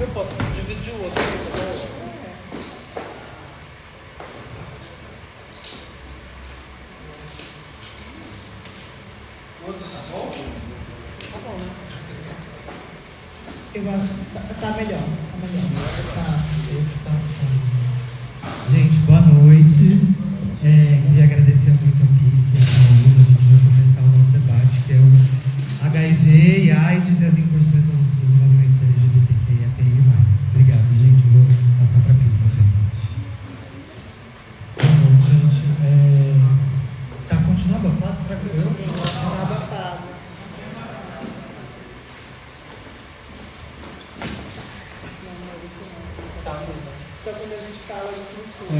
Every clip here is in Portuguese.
Eu posso dividir o outro. O outro tá bom? Tá bom, né? Eu acho que tá melhor. Tá melhor. Esse tá. Gente, boa noite. Queria agradecer muito a Pisse e a Paola. A gente vai começar o nosso debate, que é o HIV e AIDS e as incursões dos movimentos LGBTQIAPI+. Obrigado, gente. Vou passar para a Pisse. Bom, gente, tá continuando abafado? Será que sou eu? Tá abafado. Só quando a gente fala, a gente não escuta.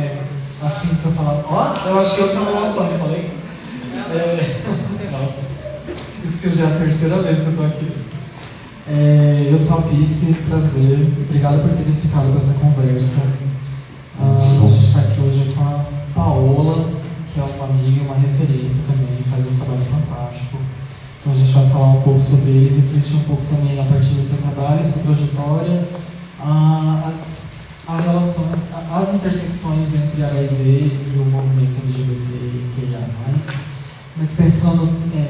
Assim, se eu falar, eu acho que eu tava abafando, falei? Nossa, isso que já é a terceira vez que eu tô aqui. Eu sou a Pisse, prazer, obrigado por terem ficado com essa conversa. A gente está aqui hoje com a Paola, que é uma amiga, uma referência também, faz um trabalho fantástico. Então a gente vai falar um pouco sobre ele, refletir um pouco também a partir do seu trabalho, sua trajetória, a relação, as intersecções entre HIV e o movimento LGBTQIA+, mas pensando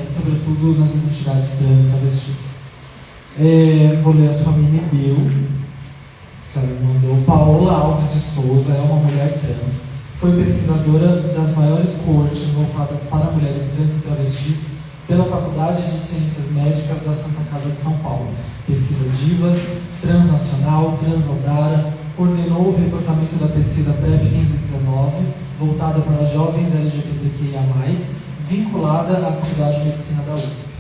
sobretudo nas identidades trans, travestis. Vou ler a sua mini bio. A senhora mandou. Paola Alves de Souza é uma mulher trans. Foi pesquisadora das maiores coortes voltadas para mulheres trans e travestis pela Faculdade de Ciências Médicas da Santa Casa de São Paulo. Pesquisa Divas, Transnacional, Transodara, coordenou o recrutamento da pesquisa PrEP 1519, voltada para jovens LGBTQIA+, vinculada à Faculdade de Medicina da USP.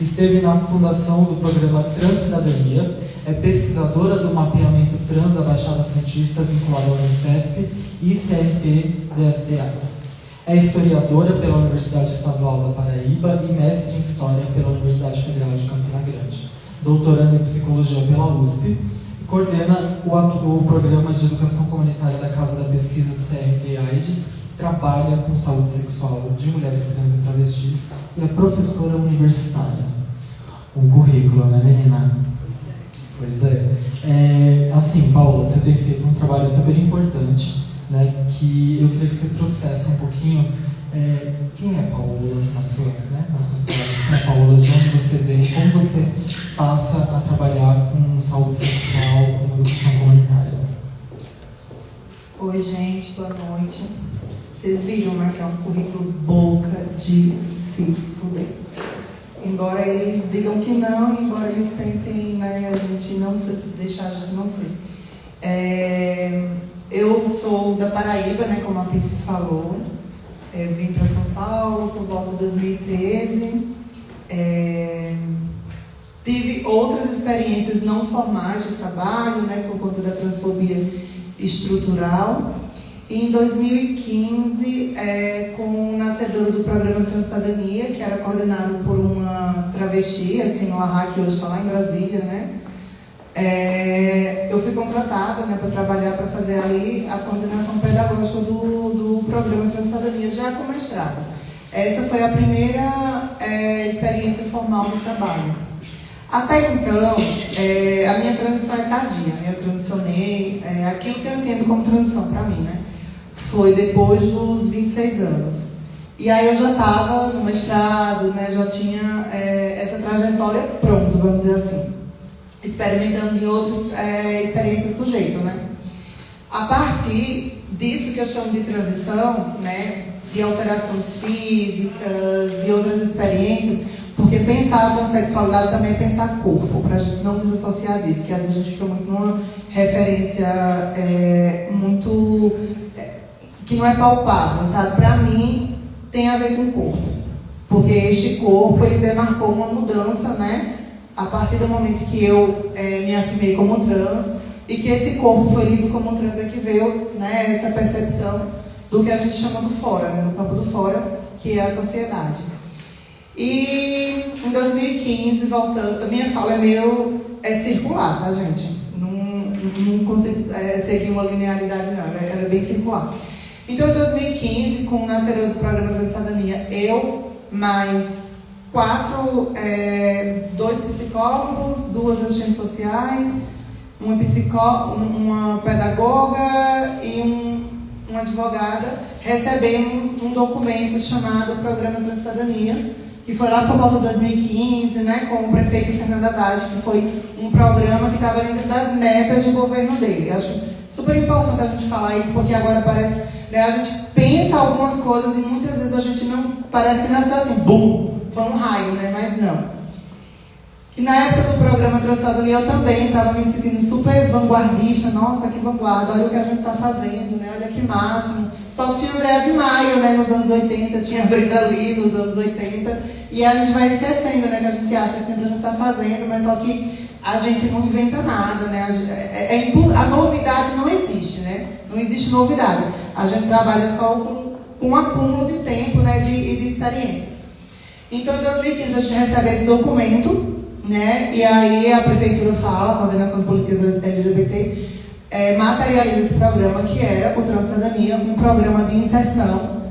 Esteve na fundação do programa Transcidadania, é pesquisadora do mapeamento trans da Baixada Santista, vinculada ao Unifesp e CRT-DST-AIDS. É historiadora pela Universidade Estadual da Paraíba e mestre em História pela Universidade Federal de Campina Grande. Doutoranda em Psicologia pela USP, coordena o programa de educação comunitária da Casa da Pesquisa do CRT-AIDS, trabalha com saúde sexual de mulheres trans e travestis e é professora universitária. Um currículo, né, menina? Pois é. Assim, Paula, você tem feito um trabalho super importante, né, que eu queria que você trouxesse um pouquinho quem é Paola nas suas palavras, quem é Paola, de onde você vem, como você passa a trabalhar com saúde sexual, com educação comunitária. Oi, gente, boa noite. Vocês viram, né, que é um currículo boca de se fuder. Embora eles digam que não, embora eles tentem, né, a gente não se, deixar a gente não ser. Eu sou da Paraíba, né, como a Pisse falou. Eu vim para São Paulo por volta de 2013. Tive outras experiências não formais de trabalho, né, por conta da transfobia estrutural. E em 2015, com o nascedor do programa Transcidadania, que era coordenado por uma travesti, assim, no Larra, que hoje está lá em Brasília, né? Eu fui contratada, né, para trabalhar, para fazer ali a coordenação pedagógica do programa Transcidadania, já com mestrado. Essa foi a primeira experiência formal no trabalho. Até então, a minha transição é tardia, né? Eu transicionei, aquilo que eu entendo como transição para mim, né? Foi depois dos 26 anos. E aí eu já estava no mestrado, né? Já tinha essa trajetória pronta, vamos dizer assim, experimentando em outras experiências do sujeito, né? A partir disso que eu chamo de transição, né? De alterações físicas, de outras experiências, porque pensar a transexualidade também é pensar corpo, para a gente não desassociar disso, que às vezes a gente fica muito numa referência muito que não é palpável, sabe? Para mim, tem a ver com o corpo, porque este corpo, ele demarcou uma mudança, né? A partir do momento que eu me afirmei como trans, e que esse corpo foi lido como trans, é que veio, né, essa percepção do que a gente chama do fora, né? Do campo do fora, que é a sociedade. E em 2015, voltando, a minha fala é circular, tá, gente? Não consigo seguir uma linearidade, não, ela é bem circular. Então, em 2015, com o nascedor do programa Transcidadania, eu mais 2 psicólogos, 2 assistentes sociais, uma pedagoga e uma advogada, recebemos um documento chamado Programa Transcidadania, que foi lá por volta de 2015, né, com o prefeito Fernando Haddad, que foi um programa que estava dentro das metas de governo dele. Eu acho super importante a gente falar isso, porque agora parece, né, a gente pensa algumas coisas e muitas vezes a gente não, parece que nasceu assim, bum, foi um raio, né, mas não. Que na época do programa Transcidadania eu também estava me sentindo super vanguardista. Nossa, que vanguarda, olha o que a gente está fazendo, né? Olha que máximo. Só tinha Andréa de Maio, né, nos anos 80, tinha Brenda Lee nos anos 80, e a gente vai esquecendo, né, que a gente acha que sempre a gente está fazendo, mas só que a gente não inventa nada, né? A novidade não existe, né? Não existe novidade. A gente trabalha só com um acúmulo de tempo, né, e de experiências. Então, em 2015, a gente recebe esse documento, né? E aí a prefeitura fala, a coordenação de políticas LGBT, materializa esse programa que era o Transcidadania, um programa de inserção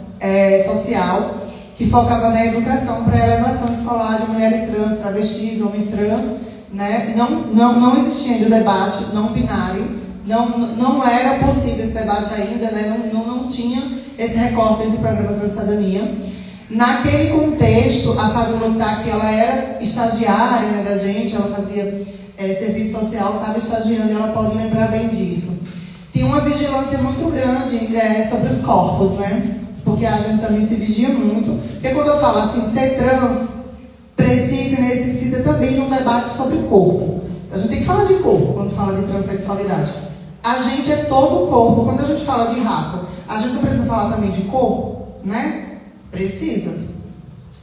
social que focava na educação para a elevação escolar de mulheres trans, travestis, homens trans, né? Não existia ainda o debate não binário, não era possível esse debate ainda, né? Não tinha esse recorte entre o programa Transcidadania. Naquele contexto, a Fabiola Tá, que ela era estagiária, né, da gente, ela fazia serviço social, estava estagiando, e ela pode lembrar bem disso. Tinha uma vigilância muito grande sobre os corpos, né? Porque a gente também se vigia muito. Porque quando eu falo assim, ser trans precisa e necessita também de um debate sobre corpo. A gente tem que falar de corpo quando fala de transexualidade. A gente é todo o corpo. Quando a gente fala de raça, a gente precisa falar também de corpo, né? Precisa.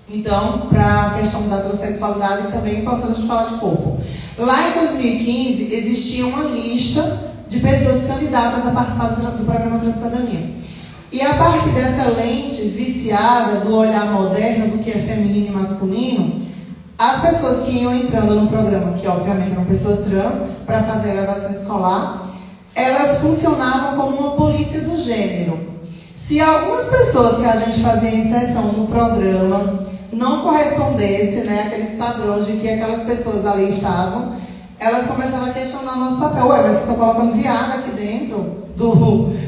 Então, para a questão da transexualidade, também é importante a gente falar de corpo. Lá em 2015, existia uma lista de pessoas candidatas a participar do programa Transcidadania. E a partir dessa lente viciada do olhar moderno do que é feminino e masculino, as pessoas que iam entrando no programa, que obviamente eram pessoas trans, para fazer a elevação escolar, elas funcionavam como uma polícia do gênero. Se algumas pessoas que a gente fazia inserção no programa não correspondessem, né, àqueles padrões de que aquelas pessoas ali estavam, elas começavam a questionar o nosso papel. Ué, mas vocês estão colocando viada aqui dentro?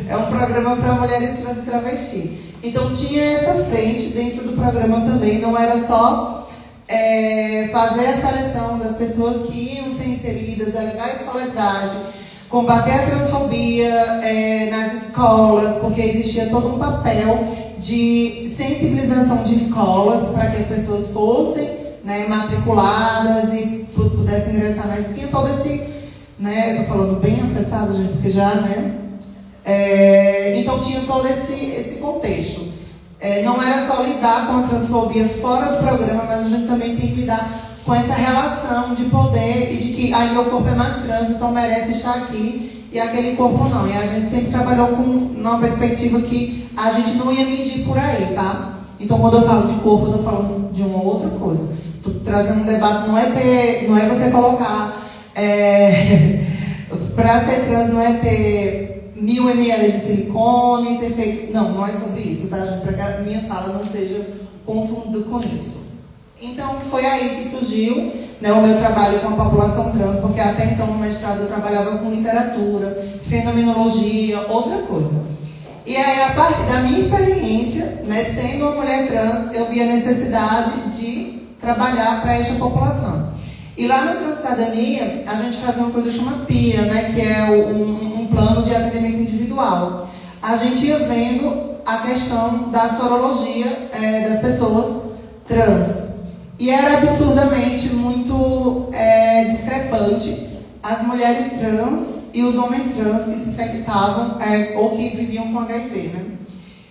É um programa para mulheres trans e travesti. Então tinha essa frente dentro do programa também, não era só fazer a seleção das pessoas que iam ser inseridas, elevar a escolaridade, combater a transfobia nas escolas, porque existia todo um papel de sensibilização de escolas para que as pessoas fossem, né, matriculadas e pudessem ingressar na escola. Tinha todo esse, né, eu estou falando bem apressado, gente, porque já, né? Então tinha todo esse contexto. Não era só lidar com a transfobia fora do programa, mas a gente também tem que lidar com essa relação de poder e de que meu corpo é mais trans, então merece estar aqui, e aquele corpo não. E a gente sempre trabalhou com uma perspectiva que a gente não ia medir por aí, tá? Então, quando eu falo de corpo, eu estou falando de uma outra coisa. Estou trazendo um debate, não é você colocar... para ser trans não é ter 1000 ml de silicone, ter feito... Não é sobre isso, tá, gente? Para que a minha fala não seja confundida com isso. Então, foi aí que surgiu, né, o meu trabalho com a população trans, porque até então no mestrado eu trabalhava com literatura, fenomenologia, outra coisa. E aí, a partir da minha experiência, né, sendo uma mulher trans, eu vi a necessidade de trabalhar para esta população. E lá no Transcidadania, a gente fazia uma coisa chamada PIA, né, que é um plano de atendimento individual. A gente ia vendo a questão da sorologia das pessoas trans. E era absurdamente muito discrepante as mulheres trans e os homens trans que se infectavam ou que viviam com HIV, né?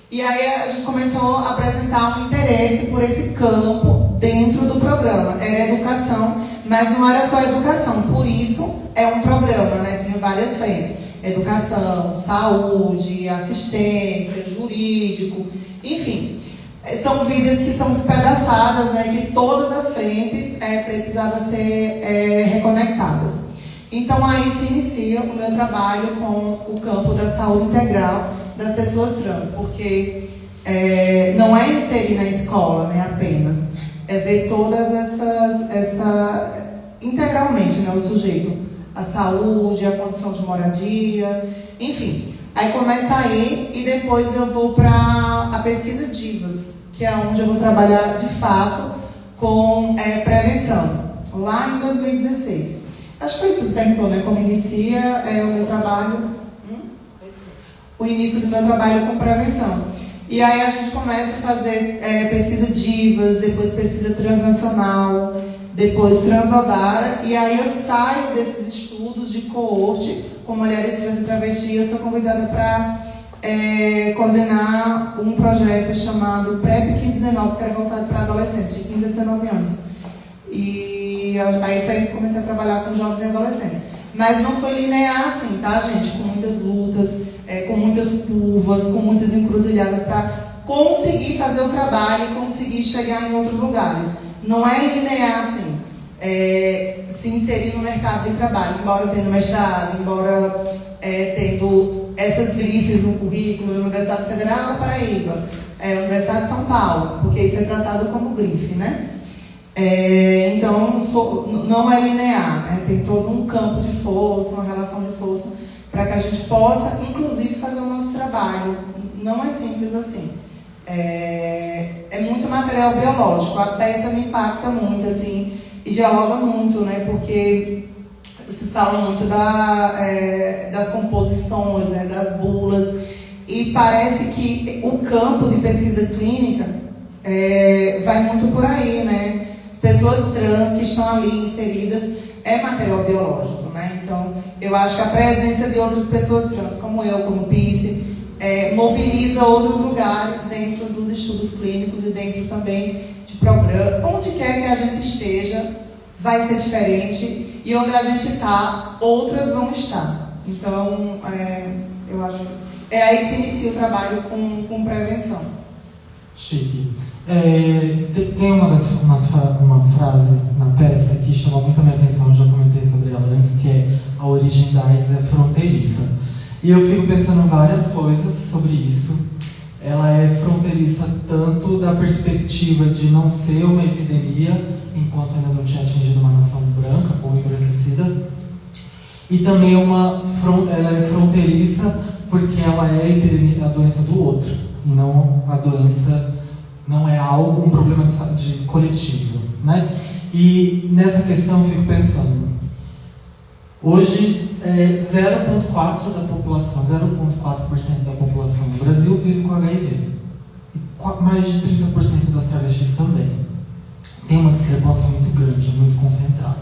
E aí a gente começou a apresentar um interesse por esse campo dentro do programa. Era educação, mas não era só educação. Por isso é um programa, né? Tinha várias frentes. Educação, saúde, assistência, jurídico, enfim. São vidas que são despedaçadas, né, que todas as frentes precisavam ser reconectadas. Então, aí se inicia o meu trabalho com o campo da saúde integral das pessoas trans, porque não é inserir na escola, né, apenas, é ver todas integralmente, né, o sujeito. a saúde, a condição de moradia, enfim. Aí começa aí e depois eu vou para a pesquisa DIVAS, que é onde eu vou trabalhar de fato com prevenção, lá em 2016. Acho que foi isso que você perguntou, né? Como inicia o meu trabalho, o início do meu trabalho com prevenção. E aí a gente começa a fazer pesquisa DIVAS, depois pesquisa transnacional, depois Transodara, e aí eu saio desses estudos de coorte com mulheres trans e travesti. Eu sou convidada para coordenar um projeto chamado PrEP 1519, que era voltado para adolescentes de 15 a 19 anos. E aí foi que comecei a trabalhar com jovens e adolescentes. Mas não foi linear assim, tá, gente? Com muitas lutas, com muitas curvas, com muitas encruzilhadas para conseguir fazer o trabalho e conseguir chegar em outros lugares. Não é linear assim, se inserir no mercado de trabalho, embora tendo mestrado, embora tendo essas grifes no currículo, Universidade Federal da Paraíba, Universidade de São Paulo, porque isso é tratado como grife, né? Então, não é linear, né? Tem todo um campo de força, uma relação de força, para que a gente possa, inclusive, fazer o nosso trabalho. Não é simples assim. É muito material biológico. A peça me impacta muito, assim, e dialoga muito, né? Porque vocês falam muito das composições, né? Das bulas, e parece que o campo de pesquisa clínica vai muito por aí, né? As pessoas trans que estão ali inseridas é material biológico, né? Então, eu acho que a presença de outras pessoas trans, como eu, como Pice, mobiliza outros lugares dentro dos estudos clínicos e dentro também de programas. Onde quer que a gente esteja, vai ser diferente, e onde a gente está, outras vão estar. Então, eu acho que é aí que se inicia o trabalho com prevenção. Chique. Tem uma frase na peça que chamou muito a minha atenção, eu já comentei sobre ela antes, que é: a origem da AIDS é fronteiriça. E eu fico pensando várias coisas sobre isso. Ela é fronteiriça tanto da perspectiva de não ser uma epidemia, enquanto ainda não tinha atingido uma nação branca ou embranquecida, e também ela é fronteiriça porque ela é a doença do outro, e não a doença, não é um problema de coletivo, né? E nessa questão eu fico pensando, hoje 0,4% da população da população no Brasil vive com HIV, e mais de 30% das travestis também. Tem uma discrepância muito grande, muito concentrada,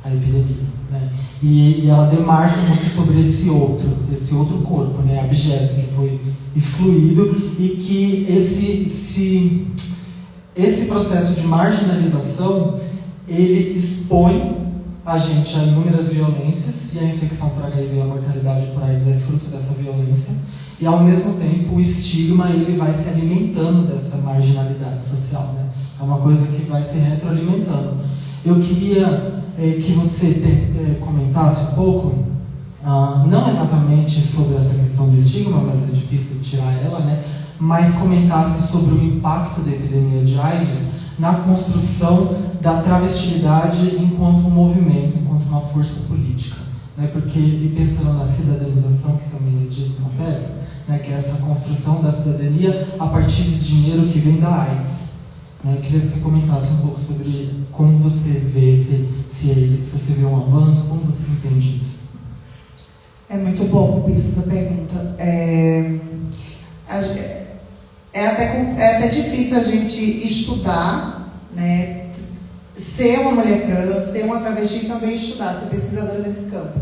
a epidemia, né? E ela demarca muito sobre esse outro corpo, né, abjeto, que foi excluído, e que esse processo de marginalização, ele expõe a gente a inúmeras violências, e a infecção por HIV e a mortalidade por AIDS é fruto dessa violência, e ao mesmo tempo o estigma, ele vai se alimentando dessa marginalidade social, né? É uma coisa que vai se retroalimentando. Eu queria que você comentasse um pouco, não exatamente sobre essa questão do estigma, mas é difícil tirar ela, né? Mas comentasse sobre o impacto da epidemia de AIDS na construção da travestilidade enquanto um movimento, enquanto uma força política, né? Porque, e pensando na cidadanização, que também é dito na peça, né, que é essa construção da cidadania a partir de dinheiro que vem da AIDS. Eu queria que você comentasse um pouco sobre como você vê, se você vê um avanço, como você entende isso. É muito bom essa pergunta. É até difícil a gente estudar, né, ser uma mulher trans, ser uma travesti e também estudar, ser pesquisadora nesse campo.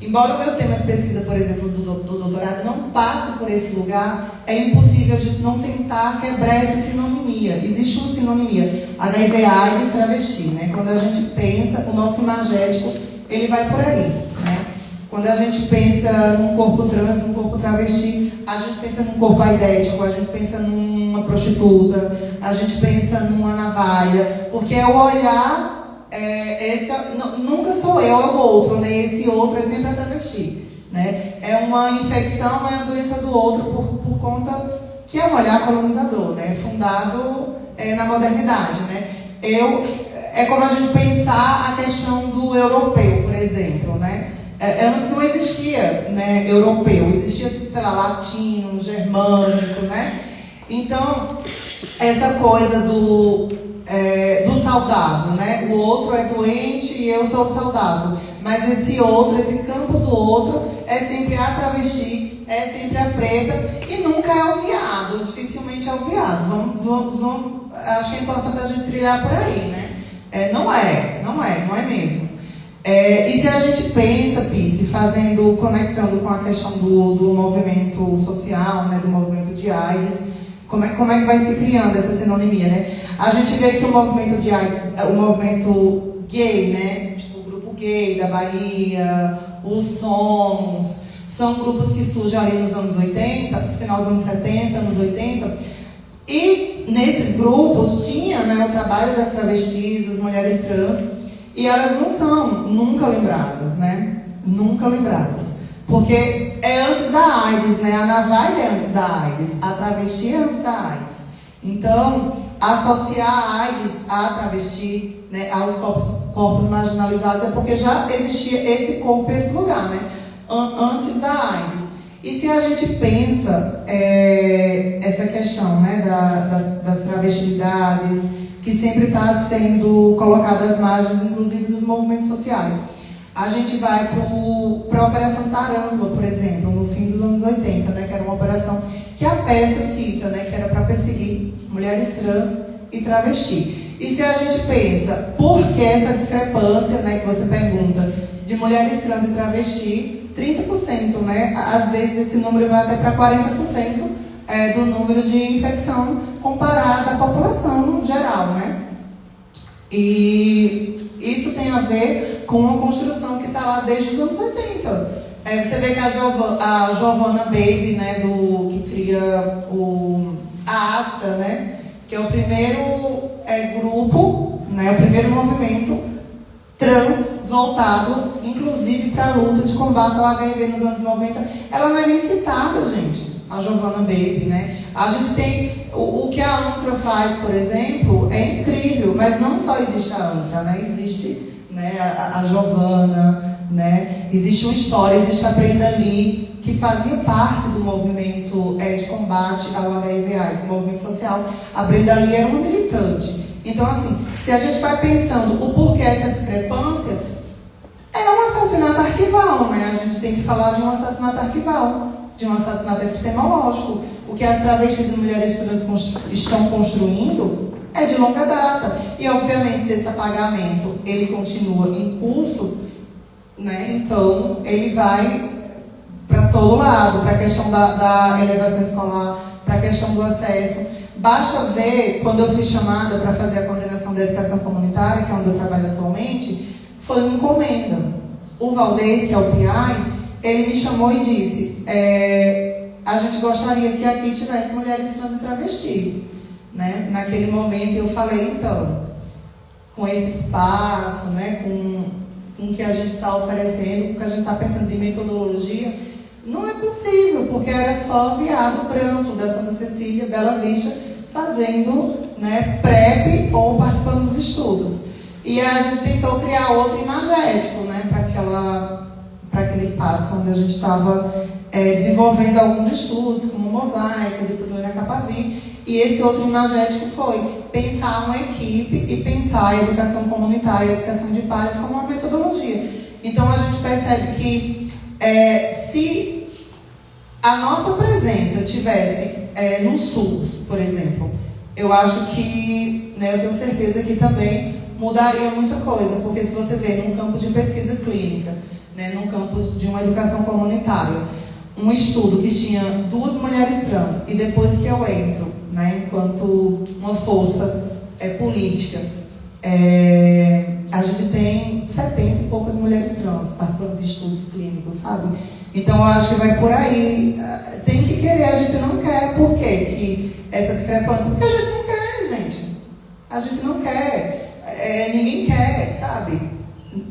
Embora o meu tema de pesquisa, por exemplo, do doutorado, não passe por esse lugar, é impossível a gente não tentar quebrar essa sinonimia. Existe uma sinonimia, HIV, AIDS, travesti, né? Quando a gente pensa, o nosso imagético, ele vai por aí, né? Quando a gente pensa num corpo trans, num corpo travesti, a gente pensa num corpo aidético, a gente pensa numa prostituta, a gente pensa numa navalha, porque é o olhar... nunca sou eu, é o outro, né? Esse outro é sempre a travesti, né? É uma infecção, é a doença do outro por conta que é um olhar colonizador, né? Fundado na modernidade, né? É como a gente pensar a questão do europeu, por exemplo, né? Antes não existia, né, europeu, existia, sei lá, latino, germânico, né? Então, essa coisa do saudável, né? O outro é doente e eu sou saudável. Mas esse outro, esse campo do outro, é sempre a travesti, é sempre a preta e nunca é o viado, dificilmente é o viado. Acho que é importante a gente trilhar por aí, né? Não é mesmo. E se a gente pensa, Pice, conectando com a questão do movimento social, né, do movimento de AIDS, como é que vai se criando essa sinonimia, né? A gente vê que o movimento de AIDS, o movimento gay, né, tipo o grupo gay da Bahia, os Somos, são grupos que surgem ali nos anos 80, no final dos anos 70, anos 80, e nesses grupos tinha, né, o trabalho das travestis, das mulheres trans, e elas não são nunca lembradas, né? Nunca lembradas. Porque é antes da AIDS, né? A navalha é antes da AIDS, a travesti é antes da AIDS. Então, associar a AIDS à travesti, né, aos corpos marginalizados, é porque já existia esse corpo, esse lugar, né? Antes da AIDS. E se a gente pensa essa questão, né, das travestilidades, que sempre está sendo colocada às margens, inclusive dos movimentos sociais. A gente vai para a Operação Tarântula, por exemplo, no fim dos anos 80, né, que era uma operação que a peça cita, né, que era para perseguir mulheres trans e travesti. E se a gente pensa, por que essa discrepância, né, que você pergunta, de mulheres trans e travesti, 30%, né, às vezes esse número vai até para 40%, do número de infecção comparado à população geral, né? E isso tem a ver com uma construção que está lá desde os anos 80. Você vê que a Giovanna Baby, né, que cria a Asta, né, que é o primeiro grupo, né, o primeiro movimento trans voltado, inclusive, para a luta de combate ao HIV nos anos 90, ela não é nem citada, gente. A Giovanna Baby, né? A gente tem o que a Antra faz, por exemplo, é incrível, mas não só existe a Antra, né? Existe, né, a Giovanna, né? Existe uma história, existe a Brenda Lee, que fazia parte do movimento de combate ao HIV/AIDS, movimento social. A Brenda Lee era uma militante. Então, assim, se a gente vai pensando o porquê essa discrepância, é um assassinato arquival, né? A gente tem que falar de um assassinato arquival, de um assassinato epistemológico. O que as travestis e mulheres trans estão construindo é de longa data. E, obviamente, se esse apagamento ele continua em curso, né, então ele vai para todo lado, para a questão da elevação escolar, para a questão do acesso. Basta ver, quando eu fui chamada para fazer a coordenação da educação comunitária, que é onde eu trabalho atualmente, foi uma encomenda. O Valdez, que é o PI, ele me chamou e disse, a gente gostaria que aqui tivesse mulheres trans e travestis, né? Naquele momento eu falei, então, com esse espaço, né, com o que a gente está oferecendo, com o que a gente está pensando em metodologia, não é possível, porque era só viado branco da Santa Cecília, Bela Vista, fazendo, né, PrEP ou participando dos estudos. E a gente tentou criar outro imagético, né, para aquele espaço onde a gente estava desenvolvendo alguns estudos, como Mosaica, depois Lena Capavi, e esse outro imagético foi pensar uma equipe e pensar a educação comunitária e a educação de pares como uma metodologia. Então a gente percebe que se a nossa presença tivesse no SUS, por exemplo, eu acho que, né, eu tenho certeza que também mudaria muita coisa, porque se você vê num campo de pesquisa clínica, né, num campo de uma educação comunitária, um estudo que tinha 2 mulheres trans, e depois que eu entro, né, enquanto uma força política, a gente tem 70 e poucas mulheres trans participando de estudos clínicos, sabe? Então eu acho que vai por aí. Tem que querer, a gente não quer. Por quê que essa discrepância? Porque a gente não quer, gente. A gente não quer. Ninguém quer, sabe?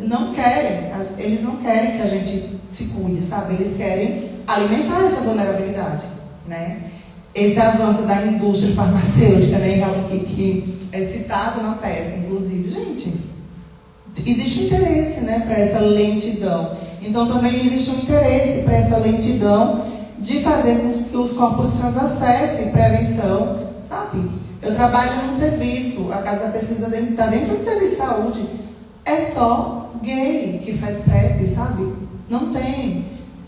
Não querem. Eles não querem que a gente se cuide, sabe? Eles querem alimentar essa vulnerabilidade, né? Esse avanço da indústria farmacêutica, né, que é citado na peça, inclusive. Gente, existe um interesse, né, para essa lentidão. Então também existe um interesse para essa lentidão de fazer com que os corpos trans acessem prevenção, sabe? Eu trabalho num serviço, a Casa da Pesquisa está dentro do serviço de saúde, é só gay que faz PrEP, sabe? Não tem,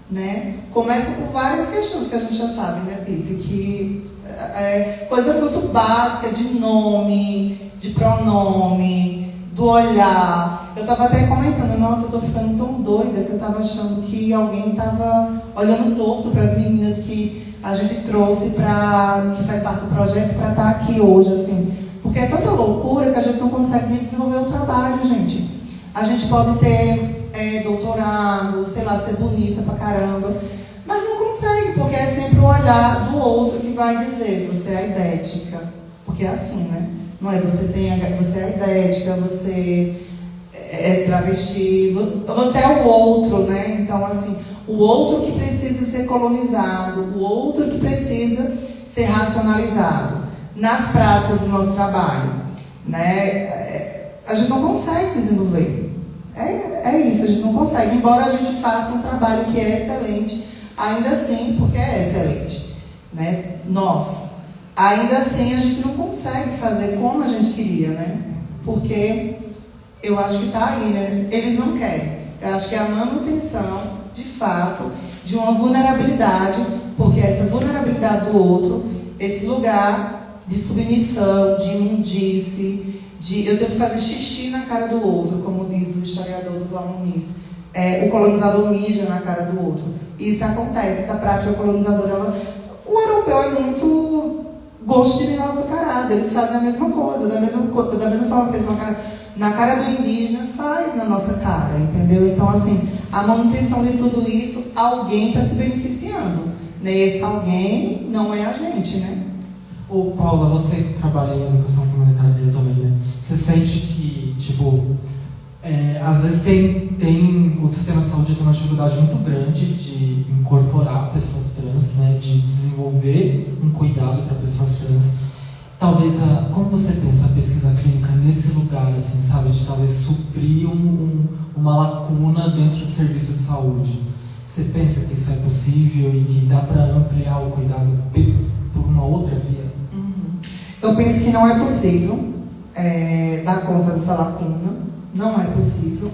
né? Começa por várias questões que a gente já sabe, né, Pice? Que é coisa muito básica de nome, de pronome, do olhar. Eu estava até comentando, nossa, eu estou ficando tão doida que eu estava achando que alguém estava olhando torto para as meninas que a gente trouxe que faz parte do projeto para estar aqui hoje, assim. Porque é tanta loucura que a gente não consegue nem desenvolver o trabalho, gente. A gente pode ter doutorado, sei lá, ser bonita pra caramba, mas não consegue, porque é sempre o olhar do outro que vai dizer, você é idética. Porque é assim, né? Não é você é idética, você é travesti, você é o outro, né? Então, assim, o outro que precisa ser colonizado, o outro que precisa ser racionalizado nas práticas do nosso trabalho, né? A gente não consegue desenvolver. É isso, a gente não consegue. Embora a gente faça um trabalho que é excelente, ainda assim, porque é excelente, né? Ainda assim, a gente não consegue fazer como a gente queria, né? Porque eu acho que está aí, né? Eles não querem. Eu acho que é a manutenção, de fato, de uma vulnerabilidade, porque essa vulnerabilidade do outro, esse lugar de submissão, de imundície, eu tenho que fazer xixi na cara do outro, como diz o historiador do Muniz. O colonizador mija na cara do outro. Isso acontece, essa prática colonizadora, o europeu é muito gosto de nossa carada, eles fazem a mesma coisa, da mesma forma que eles na cara do indígena, faz na nossa cara, entendeu? Então, assim, a manutenção de tudo isso, alguém está se beneficiando, né? Esse alguém não é a gente, né? Ô, Paula, você trabalha em educação comunitária também, né? Você sente que, tipo, às vezes o sistema de saúde tem uma dificuldade muito grande de incorporar pessoas trans, né? De desenvolver um cuidado para pessoas trans. Talvez, como você pensa a pesquisa clínica nesse lugar, assim, sabe? De talvez suprir uma lacuna dentro do serviço de saúde. Você pensa que isso é possível e que dá para ampliar o cuidado por uma outra via? Eu penso que não é possível dar conta dessa lacuna. Não é possível.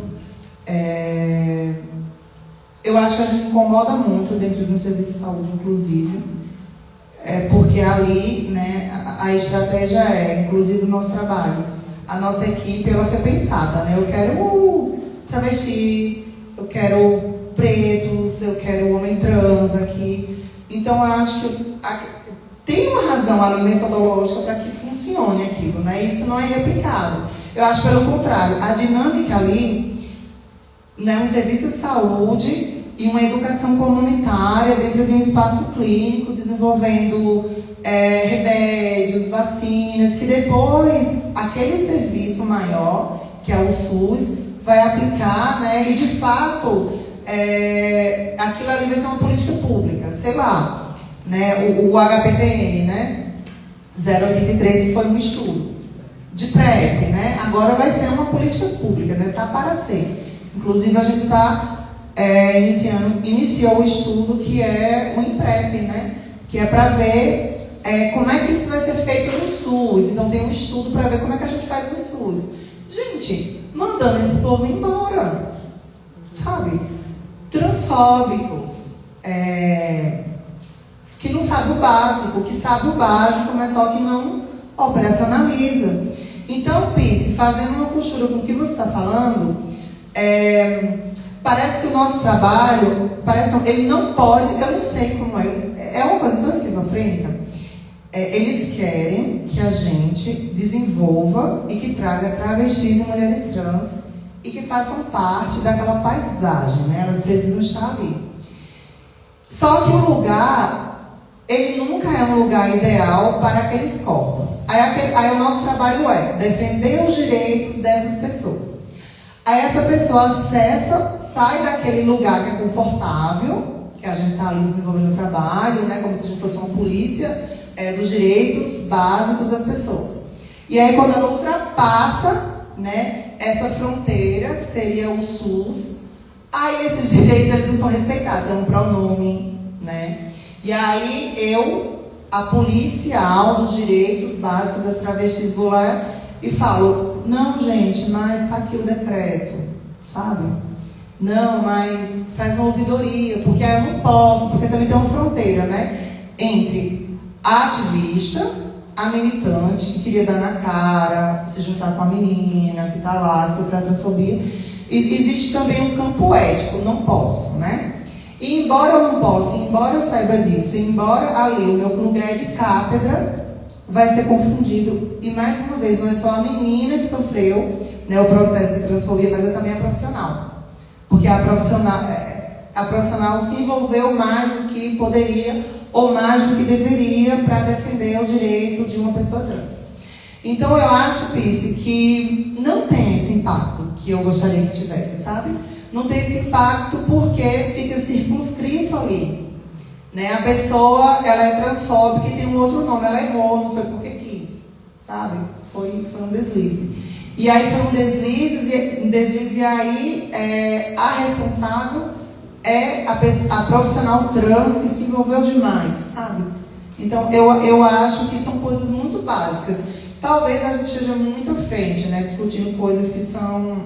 Eu acho que a gente incomoda muito dentro de um serviço de saúde, inclusive, porque ali, né, a estratégia inclusive, o nosso trabalho. A nossa equipe, ela foi pensada, né? Eu quero travesti, eu quero pretos, eu quero homem trans aqui. Então, eu acho que tem uma razão ali metodológica para que funcione aquilo, né? Isso não é replicado. Eu acho pelo contrário, a dinâmica ali, né, um serviço de saúde e uma educação comunitária dentro de um espaço clínico, desenvolvendo remédios, vacinas, que depois aquele serviço maior, que é o SUS, vai aplicar, né, e de fato aquilo ali vai ser uma política pública, sei lá, né, o HPTN, né, 083, que foi um estudo de PrEP, né, agora vai ser uma política pública, né, tá para ser. Inclusive a gente iniciou o estudo que é o IMPREP, né, que é para ver como é que isso vai ser feito no SUS. Então tem um estudo para ver como é que a gente faz no SUS. Gente, mandando esse povo embora, sabe? Transfóbicos, que não sabe o básico, que sabe o básico, mas só que não operacionaliza. Então, Pice, fazendo uma costura com o que você está falando, parece que o nosso trabalho, ele não pode, eu não sei como é uma coisa tão esquizofrênica. Eles querem que a gente desenvolva e que traga travestis e mulheres trans e que façam parte daquela paisagem, né? Elas precisam estar ali. Só que o lugar, ele nunca é um lugar ideal para aqueles corpos. Aí o nosso trabalho é defender os direitos dessas pessoas. Aí essa pessoa acessa, sai daquele lugar que é confortável, que a gente está ali desenvolvendo o trabalho, né? Como se a gente fosse uma polícia dos direitos básicos das pessoas. E aí quando ela ultrapassa, né, essa fronteira, que seria o SUS, aí esses direitos eles não são respeitados, é um pronome, né? E aí a policial dos direitos básicos das travestis, vou lá e falo, não, gente, mas está aqui o decreto, sabe? Não, mas faz uma ouvidoria, porque aí eu não posso, porque também tem uma fronteira, né? Entre a ativista, a militante, que queria dar na cara, se juntar com a menina, que está lá, que sofreu a transfobia. Existe também um campo ético, não posso, né? E embora eu não possa, embora eu saiba disso, embora ali o meu lugar de cátedra vai ser confundido, e mais uma vez, não é só a menina que sofreu, né, o processo de transfobia, mas é também a profissional. Porque a profissional se envolveu mais do que poderia ou mais do que deveria para defender o direito de uma pessoa trans. Então eu acho, Pice, que não tem esse impacto que eu gostaria que tivesse, sabe? Não tem esse impacto porque fica circunscrito ali, né? A pessoa, ela é transfóbica e tem um outro nome, ela errou, não foi porque quis, sabe? Foi um deslize. E aí foi um deslize e aí a responsável é a profissional trans que se envolveu demais, sabe? Então eu acho que são coisas muito básicas. Talvez a gente esteja muito à frente, né? Discutindo coisas que estão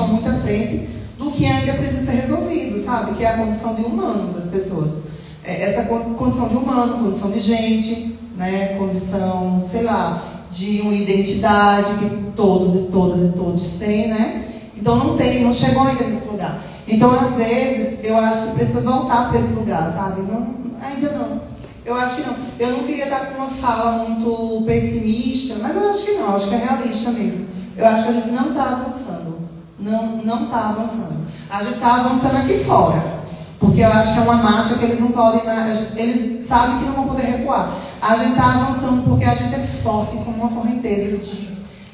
muito à frente do que ainda precisa ser resolvido, sabe? Que é a condição de humano das pessoas. Essa condição de humano, condição de gente, né? Condição, sei lá, de uma identidade que todos e todas e todos têm, né? Então não chegou ainda nesse lugar. Então, às vezes, eu acho que precisa voltar para esse lugar, sabe? Ainda não. Eu acho que não. Eu não queria estar com uma fala muito pessimista, mas eu acho que não, acho que é realista mesmo. Eu acho que a gente não está avançando. Não está avançando. A gente está avançando aqui fora. Porque eu acho que é uma marcha que eles não podem... Eles sabem que não vão poder recuar. A gente está avançando porque a gente é forte como uma correnteza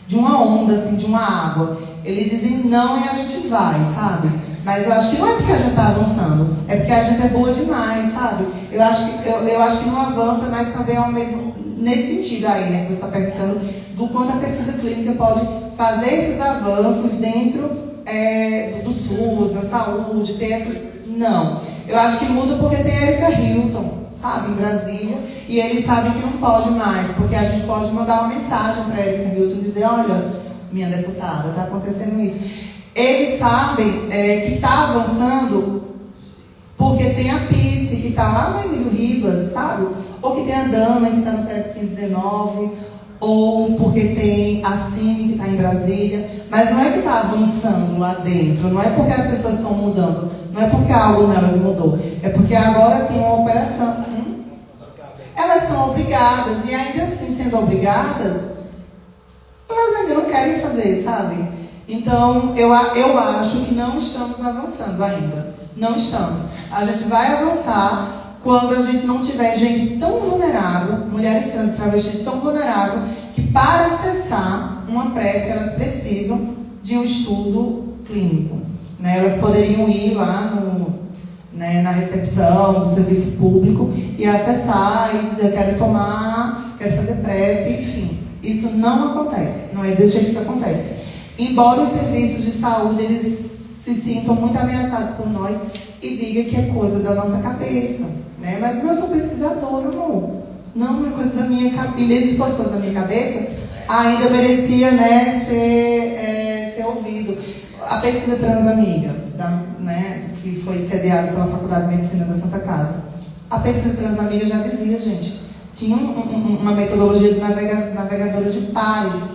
de uma onda, assim, de uma água. Eles dizem não e a gente vai, sabe? Mas eu acho que não é porque a gente está avançando, é porque a gente é boa demais, sabe? Eu acho que não avança, mas também é o mesmo nesse sentido aí, né? Que você está perguntando do quanto a pesquisa clínica pode fazer esses avanços dentro do SUS, na saúde, ter essa... Não. Eu acho que muda porque tem a Erika Hilton, sabe, em Brasília, e eles sabem que não pode mais, porque a gente pode mandar uma mensagem para a Erika Hilton e dizer, olha, minha deputada, está acontecendo isso. Eles sabem que está avançando porque tem a Pice, que está lá no Emílio Ribas, sabe? Ou que tem a Dana, que está no PrEP 1519, ou porque tem a Cime, que está em Brasília. Mas não é que está avançando lá dentro, não é porque as pessoas estão mudando, não é porque algo nelas mudou, é porque agora tem uma operação. Elas são obrigadas, e ainda assim, sendo obrigadas, elas ainda não querem fazer, sabe? Então, eu acho que não estamos avançando ainda. Não estamos. A gente vai avançar quando a gente não tiver gente tão vulnerável, mulheres trans e travestis tão vulneráveis, que para acessar uma PrEP, elas precisam de um estudo clínico. Né? Elas poderiam ir lá na recepção do serviço público e acessar e dizer, quero fazer PrEP, enfim. Isso não acontece. Não é desse jeito que acontece. Embora os serviços de saúde eles se sintam muito ameaçados por nós e digam que é coisa da nossa cabeça, né? Mas eu sou pesquisadora, amor. Não é coisa da minha cabeça. E mesmo se fosse coisa da minha cabeça, ainda merecia, né, ser ouvido. A pesquisa Transamigas, que foi sediada pela Faculdade de Medicina da Santa Casa. A pesquisa Transamigas já dizia, gente, tinha uma metodologia de navegadora de pares,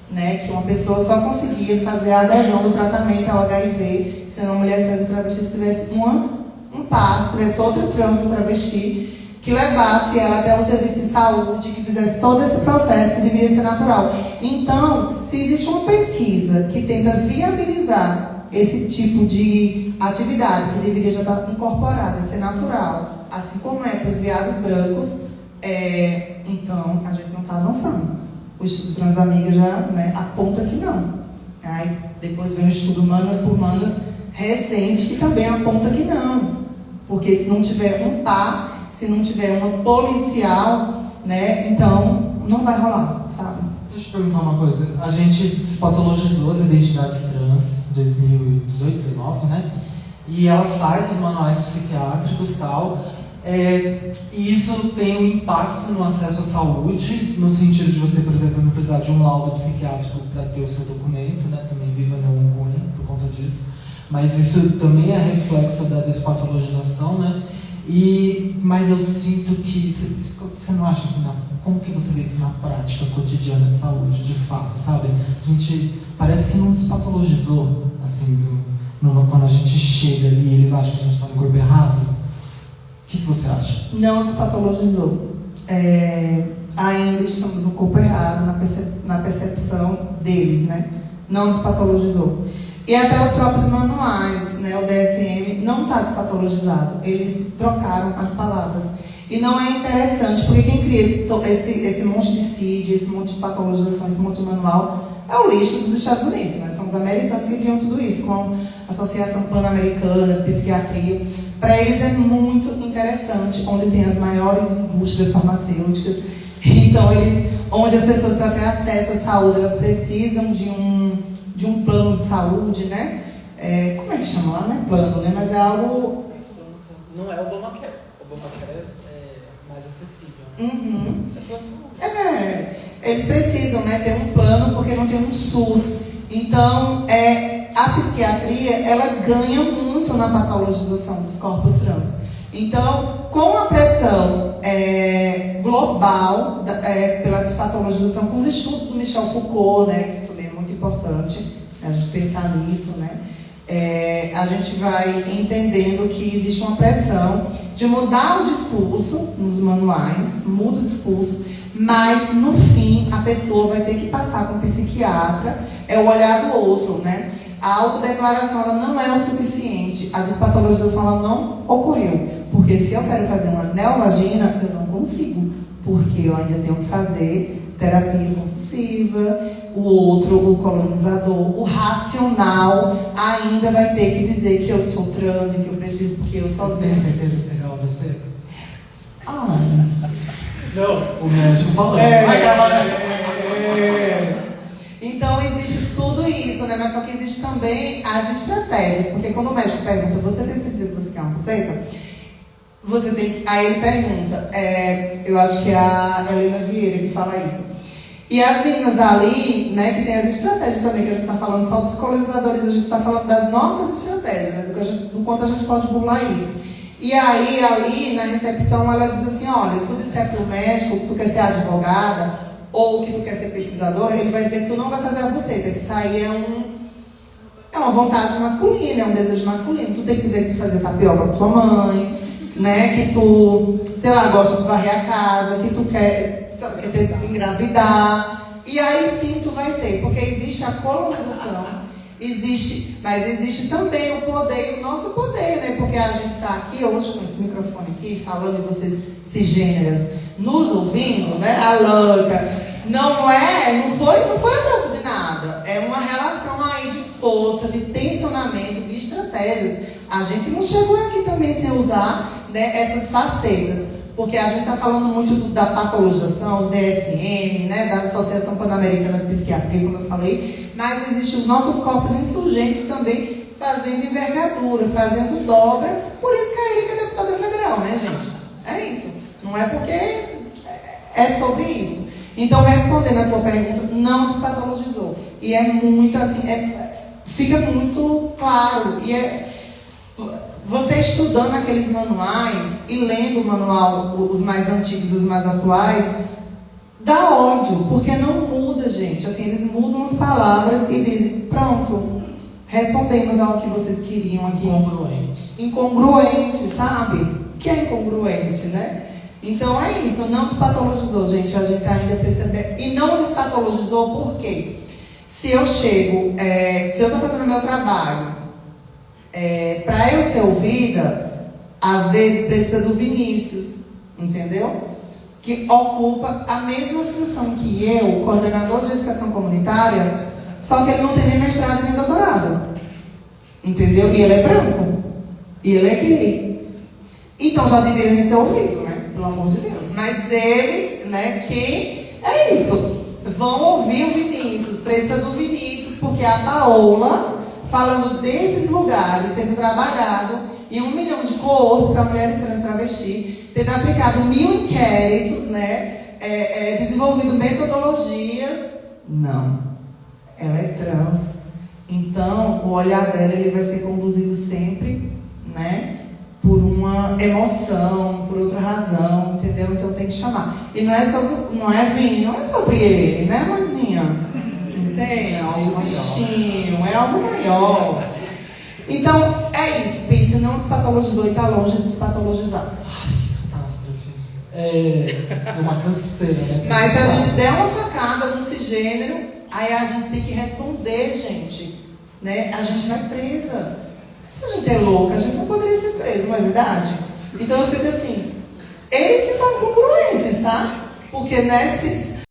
né, que uma pessoa só conseguia fazer a adesão do tratamento ao HIV se uma mulher trans ou travesti tivesse um passo, tivesse outro trans ou travesti que levasse ela até o serviço de saúde, que fizesse todo esse processo que deveria ser natural. Então, se existe uma pesquisa que tenta viabilizar esse tipo de atividade que deveria já estar incorporada, ser natural, assim como é para os viados brancos, então a gente não está avançando. O estudo Transamiga já, né, aponta que não. Aí depois vem o estudo Manas por Manas recente, que também aponta que não. Porque se não tiver um par, se não tiver uma policial, né, então não vai rolar, sabe? Deixa eu perguntar uma coisa. A gente despatologizou as identidades trans em 2018, 2019, né? E elas saem dos manuais psiquiátricos e tal. E isso tem um impacto no acesso à saúde, no sentido de você, por exemplo, não precisar de um laudo psiquiátrico para ter o seu documento, né? Também viva não ruim por conta disso. Mas isso também é reflexo da despatologização, né? Mas eu sinto que você não acha que como que você vê isso na prática cotidiana de saúde, de fato, sabe? A gente parece que não despatologizou, assim, quando a gente chega ali, eles acham que a gente está no corpo errado. O que você acha? Não despatologizou. Ainda estamos no corpo errado, na percepção deles, né? Não despatologizou. E até os próprios manuais, né? O DSM não está despatologizado. Eles trocaram as palavras. E não é interessante, porque quem cria esse monte de CID, esse monte de patologização, esse monte de manual, é o lixo dos Estados Unidos, né? São os americanos que criam tudo isso, com a Associação Pan-Americana de Psiquiatria. Para eles é muito interessante, onde tem as maiores indústrias farmacêuticas. Então, onde as pessoas, para ter acesso à saúde, elas precisam de um plano de saúde, né? Como é que chama lá? Não é plano, né? Mas é algo... Não é o Obamacare. O Obamacare é mais acessível. Uhum. É plano de saúde. Eles precisam, né, ter um plano, porque não tem um SUS. Então, a psiquiatria, ela ganha muito na patologização dos corpos trans. Então, com a pressão global pela despatologização, com os estudos do Michel Foucault, né, que também é muito importante a gente pensar nisso, né, a gente vai entendendo que existe uma pressão de mudar o discurso nos manuais, muda o discurso, mas no fim a pessoa vai ter que passar com o psiquiatra, é o olhar do outro, né? A autodeclaração ela não é o suficiente, a despatologização ela não ocorreu, porque se eu quero fazer uma neovagina, eu não consigo, porque eu ainda tenho que fazer terapia compulsiva, o outro, o colonizador, o racional ainda vai ter que dizer que eu sou trans e que eu preciso, porque eu sozinho. Tem certeza que tem calma você? Não. O médico falou. Então existe tudo isso, né? Mas só que existe também as estratégias, porque quando o médico pergunta, você tem certeza que você quer uma buceta? Você tem que... Aí ele pergunta, eu acho que é a Helena Vieira que fala isso. E as meninas ali, né, que tem as estratégias também, que a gente está falando só dos colonizadores, a gente está falando das nossas estratégias, né, do quanto a gente pode burlar isso. E aí, ali na recepção, elas dizem assim, olha, se tu disser para o médico que tu quer ser advogada, ou que tu quer ser pesquisadora, ele vai dizer que tu não vai fazer a buceta, que isso aí é uma vontade masculina, é um desejo masculino. Tu tem que dizer que tu fazer tapioca com tua mãe, né, que tu, sei lá, gosta de varrer a casa, que tu quer engravidar, e aí sim tu vai ter, porque existe a colonização, mas existe também o poder, o nosso poder, né, porque a gente está aqui hoje com esse microfone aqui, falando de vocês cisgêneras, nos ouvindo, né, a louca, não foi a troco de nada, é uma relação aí de força, de tensionamento, de estratégias. A gente não chegou aqui também sem usar, né, essas facetas, porque a gente está falando muito da patologização, DSM, né, da Associação Pan-Americana de Psiquiatria, como eu falei, mas existem os nossos corpos insurgentes também fazendo envergadura, fazendo dobra, por isso que a Erika é deputada federal, né, gente? É isso, não é porque é sobre isso. Então, respondendo a tua pergunta, não despatologizou, e é muito assim, fica muito claro, você estudando aqueles manuais e lendo o manual, os mais antigos e os mais atuais, dá ódio, porque não muda, gente. Assim, eles mudam as palavras e dizem, pronto, respondemos ao que vocês queriam aqui. Incongruente, sabe? O que é incongruente, né? Então é isso, não despatologizou, gente. A gente ainda percebe. E não despatologizou por quê? Se eu chego, se eu estou fazendo meu trabalho, para eu ser ouvida, às vezes precisa do Vinícius, entendeu? Que ocupa a mesma função que eu, coordenador de educação comunitária, só que ele não tem nem mestrado nem doutorado, entendeu? E ele é branco, e ele é gay, então já deveria ser ouvido, né? Pelo amor de Deus. Mas ele, né, quem É isso. Vão ouvir o Vinícius, precisa do Vinícius, porque a Paola, falando desses lugares, tendo trabalhado em 1 milhão de coortes para mulheres trans travesti, tendo aplicado 1000 inquéritos, né? Desenvolvido metodologias. Não. Ela é trans. Então, o olhar dela ele vai ser conduzido sempre, né? Por uma emoção, por outra razão, entendeu? Então tem que chamar. E não é Vini, não é sobre ele, né, mãezinha? Entende? É um bichinho, é algo maior. Então, é isso. Pense, não despatologizou e está longe de despatologizar. Catástrofe. É uma canseira, né? Mas se a gente der uma facada no cisgênero, aí a gente tem que responder, gente. Né? A gente vai presa. Se a gente é louca, a gente não poderia ser preso, não é verdade? Então eu fico assim, eles que são congruentes, tá? Porque